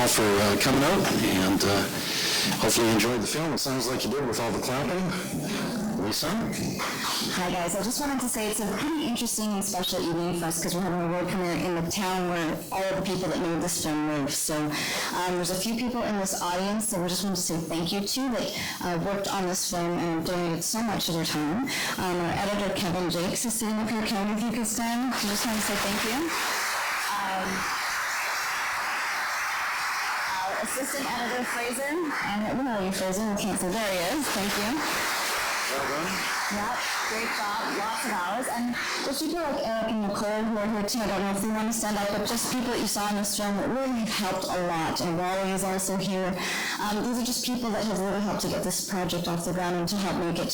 all for coming out, and hopefully you enjoyed the film. It sounds like you did with all the clapping. Lisa? Hi guys, I just wanted to say it's a pretty interesting and special evening for us because we're having a world premiere in the town where all of the people that know this film live. So there's a few people in this audience that we just wanted to say thank you to that worked on this film and donated so much of their time. Our editor Kevin Jakes is sitting up here. Kevin, if you could stand, I just want to say thank you. Our assistant editor Fraser, and we know you Fraser, we can't say there he is, thank you. Well done. Yep, great job, lots of hours. And just people like Eric and Nicole who are here too, I don't know if they want to stand up, but just people that you saw in this film that really have helped a lot. And Wally is also here. These are just people that have really helped to get this project off the ground and to help make it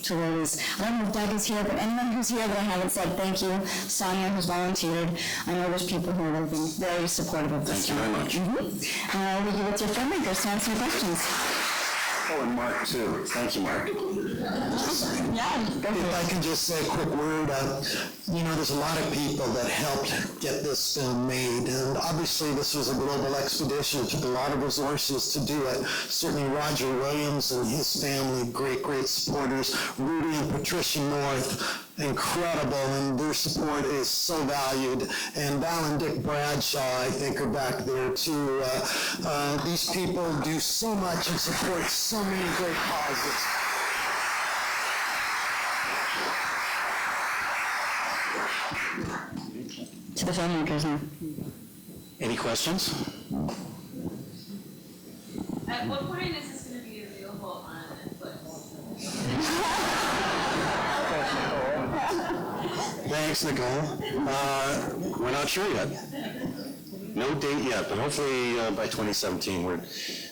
to where it is. I don't know if Doug is here, but anyone who's here that I haven't said thank you. Sonia who's volunteered. I know there's people who have been very supportive of this. Thank you very much. I'll leave you with your filmmakers to answer questions. Oh, and Mark, too. Thank you, Mark. Yeah, go for it. If I can just say a quick word, there's a lot of people that helped get this film made, and obviously this was a global expedition. It took a lot of resources to do it. Certainly Roger Williams and his family, great supporters. Rudy and Patricia North, incredible, and their support is so valued. And Val and Dick Bradshaw, I think, are back there too. These people do so much and support so many great causes. To the filmmakers now. Any questions? At what point is this going to be available on Netflix? Thanks, Nicole. We're not sure yet. No date yet, but hopefully by 2017. We're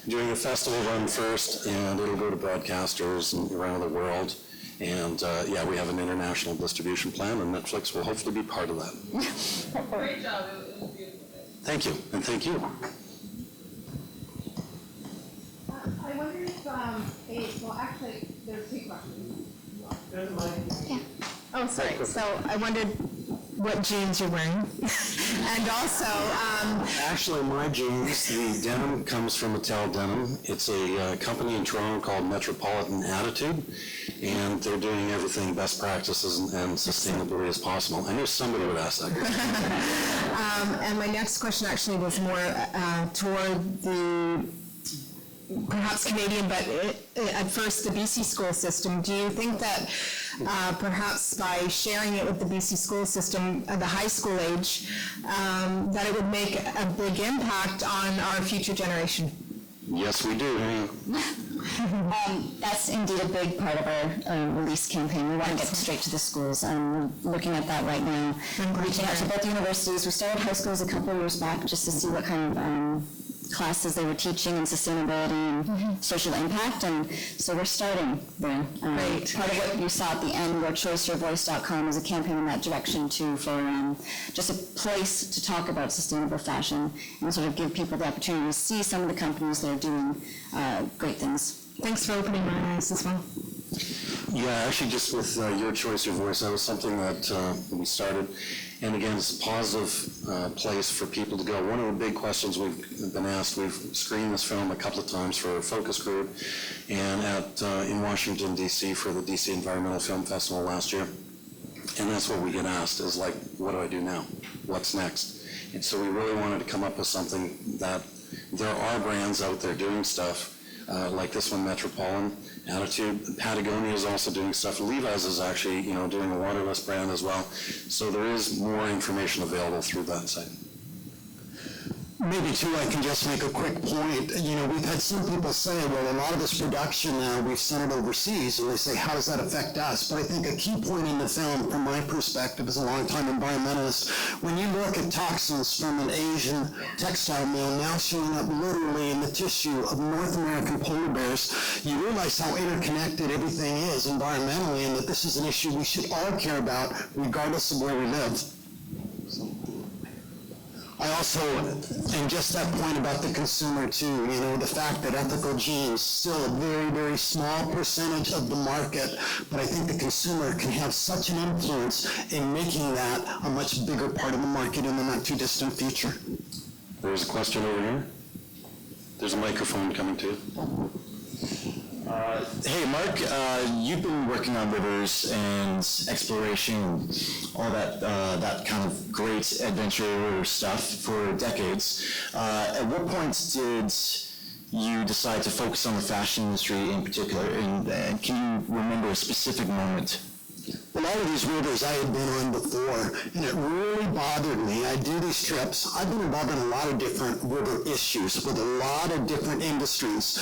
doing a festival run first, and it'll go to broadcasters around the world. And we have an international distribution plan, and Netflix will hopefully be part of that. Great job. It was beautiful. Thank you, and thank you. I wonder if, actually, there's two questions. Yeah. Oh, sorry. So I wondered what jeans you're wearing. And also, Actually, my jeans, the denim comes from Mattel Denim. It's a company in Toronto called Metropolitan Attitude, and they're doing everything best practices and sustainability as possible. I knew somebody would ask that question. and my next question actually was more toward the perhaps Canadian, but at first the BC school system. Do you think that perhaps by sharing it with the BC school system at the high school age, that it would make a big impact on our future generation? Yes, we do. That's indeed a big part of our release campaign. We want to get straight to the schools. We're looking at that right now. Reaching out to both universities. We started high schools a couple of years back just to see what kind of classes they were teaching in sustainability and social impact, and so we're starting there. Great. Part of what you saw at the end, yourchoiceyourvoice.com, is a campaign in that direction too, for just a place to talk about sustainable fashion and sort of give people the opportunity to see some of the companies that are doing great things. Thanks for opening my eyes as well. Yeah, actually just with Your Choice, Your Voice, that was something that we started. And again, it's a positive place for people to go. One of the big questions we've been asked, we've screened this film a couple of times for a focus group and in Washington, D.C. for the D.C. Environmental Film Festival last year. And that's what we get asked is like, what do I do now? What's next? And so we really wanted to come up with something that there are brands out there doing stuff like this one, Metropolitan Attitude. Patagonia is also doing stuff. Levi's is actually, doing a waterless brand as well. So there is more information available through that site. Maybe too, I can just make a quick point. We've had some people say, well, a lot of this production now we've sent it overseas, and they say, how does that affect us? But I think a key point in the film, from my perspective as a longtime environmentalist, when you look at toxins from an Asian textile mill now showing up literally in the tissue of North American polar bears, you realize how interconnected everything is environmentally, and that this is an issue we should all care about, regardless of where we live. I also, and just that point about the consumer too, the fact that ethical jeans still a very, very small percentage of the market, but I think the consumer can have such an influence in making that a much bigger part of the market in the not too distant future. There's a question over here. There's a microphone coming to you. Hey, Mark, you've been working on rivers and exploration, all that kind of great adventure stuff for decades. At what point did you decide to focus on the fashion industry in particular, and can you remember a specific moment? Well, all of these rivers I had been on before, and it really bothered me. I do these trips. I've been involved in a lot of different river issues with a lot of different industries,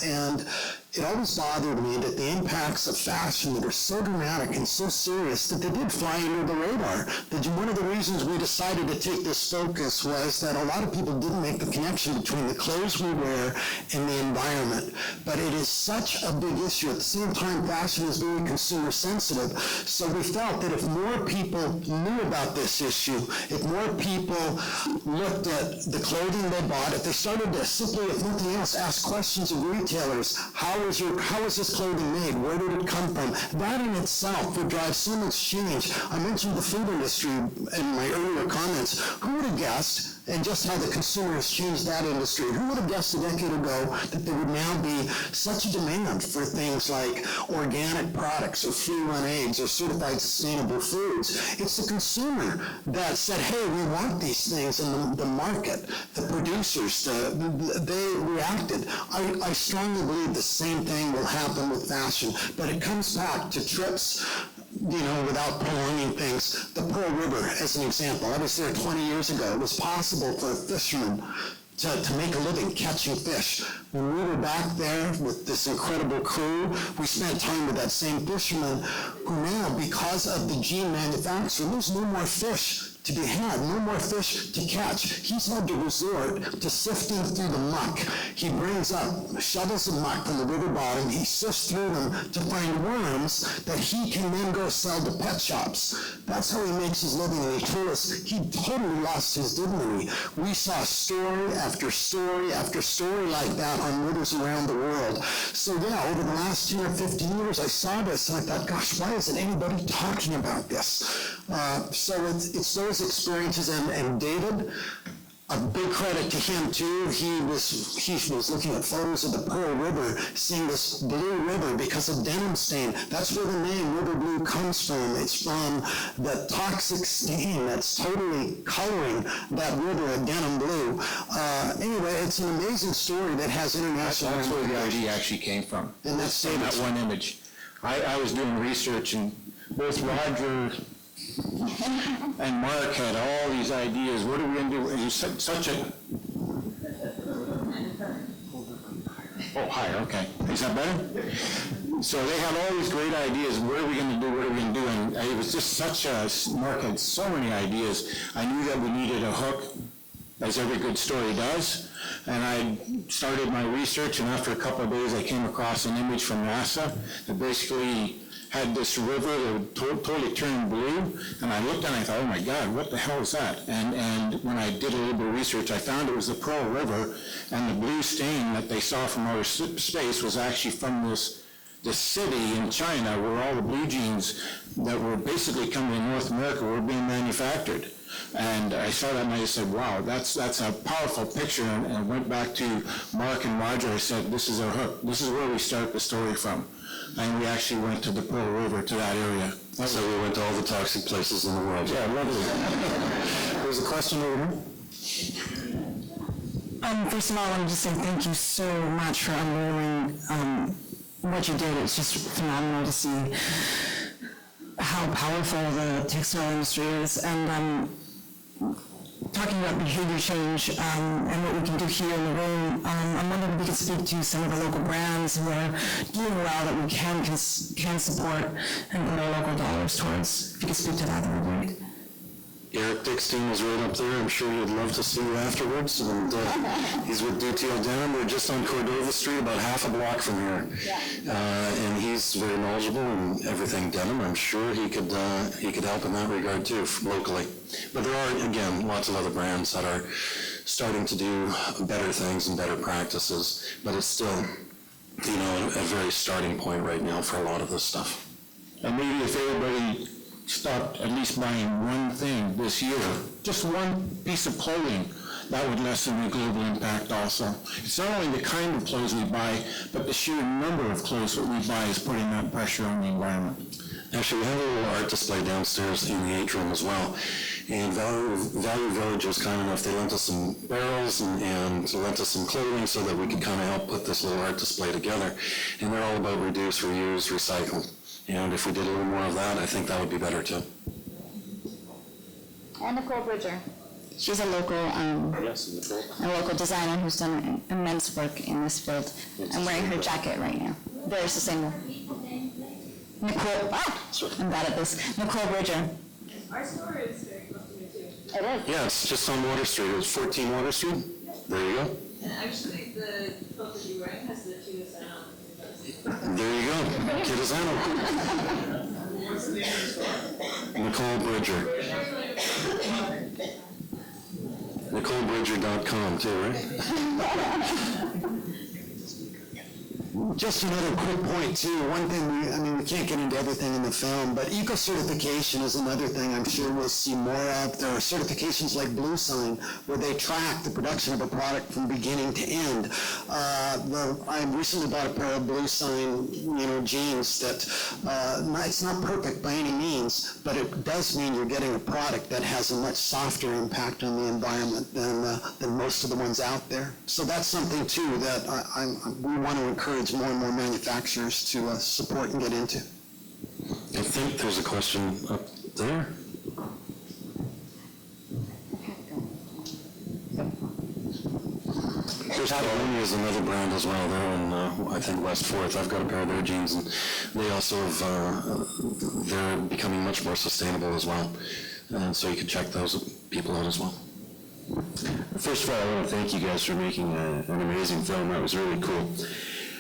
and it always bothered me that the impacts of fashion that are so dramatic and so serious that they did fly under the radar. That one of the reasons we decided to take this focus was that a lot of people didn't make the connection between the clothes we wear and the environment. But it is such a big issue. At the same time, fashion is very consumer sensitive. So we felt that if more people knew about this issue, if more people looked at the clothing they bought, if they started to simply, if nothing else, ask questions of retailers, how is this clothing made? Where did it come from? That in itself would drive so much change. I mentioned the food industry in my earlier comments. Who would have guessed, and just how the consumer has changed that industry, who would have guessed a decade ago that there would now be such a demand for things like organic products or free-run eggs or certified sustainable foods? It's the consumer that said, hey, we want these things, and the market, the producers, they reacted. I strongly believe the same thing will happen with fashion, but it comes back to trips, without prolonging things. The Pearl River, as an example, I was there 20 years ago. It was possible for a fisherman to make a living catching fish. When we were back there with this incredible crew, we spent time with that same fisherman who now, because of the gene manufacturing, there's no more fish to be had, no more fish to catch. He's had to resort to sifting through the muck. He brings up shovels of muck from the river bottom. He sifts through them to find worms that he can then go sell to pet shops. That's how he makes his living, and he told us he totally lost his dignity. We saw story after story after story like that on rivers around the world. So yeah, over the last 10 or 15 years, I saw this and I thought, gosh, why isn't anybody talking about this? So it's those experiences, and David, a big credit to him too. He was looking at photos of the Pearl River, seeing this blue river because of denim stain. That's where the name Riverblue comes from. It's from the toxic stain that's totally coloring that river a denim blue. Anyway, it's an amazing story that has international. That's where the idea actually came from. And that's that one image. I was doing research, and both Roger and Mark had all these ideas. What are we going to do? And you said such a... Oh, higher, okay. Is that better? So they had all these great ideas. What are we going to do? What are we going to do? And it was just such a... Mark had so many ideas. I knew that we needed a hook, as every good story does. And I started my research, and after a couple of days, I came across an image from NASA that basically had this river that totally turned blue, and I looked and I thought, oh my God, what the hell is that? And when I did a little bit of research, I found it was the Pearl River, and the blue stain that they saw from outer space was actually from this city in China where all the blue jeans that were basically coming to North America were being manufactured. And I saw that and I said, wow, that's a powerful picture, and went back to Mark and Roger. I said, this is our hook. This is where we start the story from. And we actually went to the Pearl River, to that area. So we went to all the toxic places in the world. Yeah, lovely. There's a question over here. First of all, I want to just say thank you so much for unveiling what you did. It's just phenomenal to see how powerful the textile industry is. And talking about behavior change and what we can do here in the room, I'm wondering if we could speak to some of the local brands who are doing well that we can support and put our local dollars towards. If you could speak to that would be great. Eric Dickstein is right up there. I'm sure he'd love to see you afterwards. And he's with DTL Denim. We're just on Cordova Street, about half a block from here. And he's very knowledgeable in everything denim. I'm sure he could help in that regard too, locally. But there are, again, lots of other brands that are starting to do better things and better practices. But it's still, a very starting point right now for a lot of this stuff. And maybe if everybody stopped at least buying one thing this year, just one piece of clothing that would lessen the global impact also. It's not only the kind of clothes we buy, but the sheer number of clothes that we buy is putting that pressure on the environment. Actually, we have a little art display downstairs in the atrium as well. And Value Village was kind enough, they lent us some barrels and lent us some clothing so that we could kind of help put this little art display together. And they're all about reduce, reuse, recycle. And if we did a little more of that, I think that would be better too. And Nicole Bridger. She's a local designer who's done immense work in this field. I'm wearing her jacket right now. Very sustainable. Nicole, I'm bad at this. Nicole Bridger. Our store is very close to me too. It is. Yeah, it's just on Water Street. It was 14 Water Street. There you go. And actually, the cloak that you're wearing has the two sound. There you go. Kitazano. Nicole Bridger. NicoleBridger.com too, right? Just another quick point too. One thing we can't get into everything in the film, but eco-certification is another thing I'm sure we'll see more of. There are certifications like Blue Sign where they track the production of a product from beginning to end. I recently bought a pair of Blue Sign, jeans that it's not perfect by any means, but it does mean you're getting a product that has a much softer impact on the environment than most of the ones out there. So that's something too that we want to encourage more and more manufacturers to support and get into. I think there's a question up there. Patagonia is another brand as well. They're in, I think, West 4th. I've got a pair of their jeans, and they also have, they're becoming much more sustainable as well. And so you can check those people out as well. First of all, I want to thank you guys for making an amazing film. That was really cool.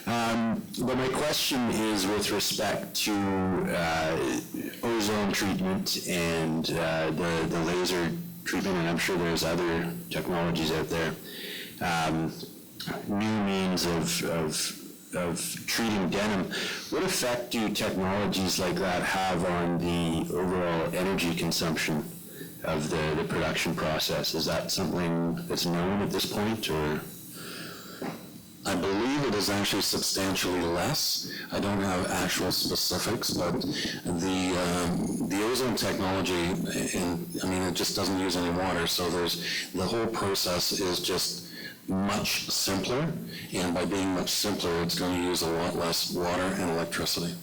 But my question is with respect to ozone treatment and the laser treatment, and I'm sure there's other technologies out there. New means of treating denim. What effect do technologies like that have on the overall energy consumption of the production process? Is that something that's known at this point, or? I believe it is actually substantially less. I don't have actual specifics, but the ozone technology, it just doesn't use any water, so the whole process is just much simpler, and by being much simpler, it's going to use a lot less water and electricity.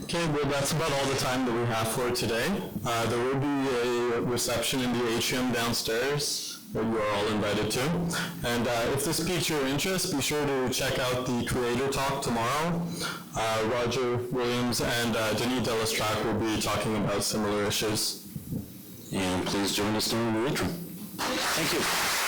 Okay, well, that's about all the time that we have for today. There will be a reception in the atrium downstairs that you are all invited to. And if this piques your interest, be sure to check out the Creator Talk tomorrow. Roger Williams and Denis Delestrac will be talking about similar issues. And please join us during the atrium. Thank you.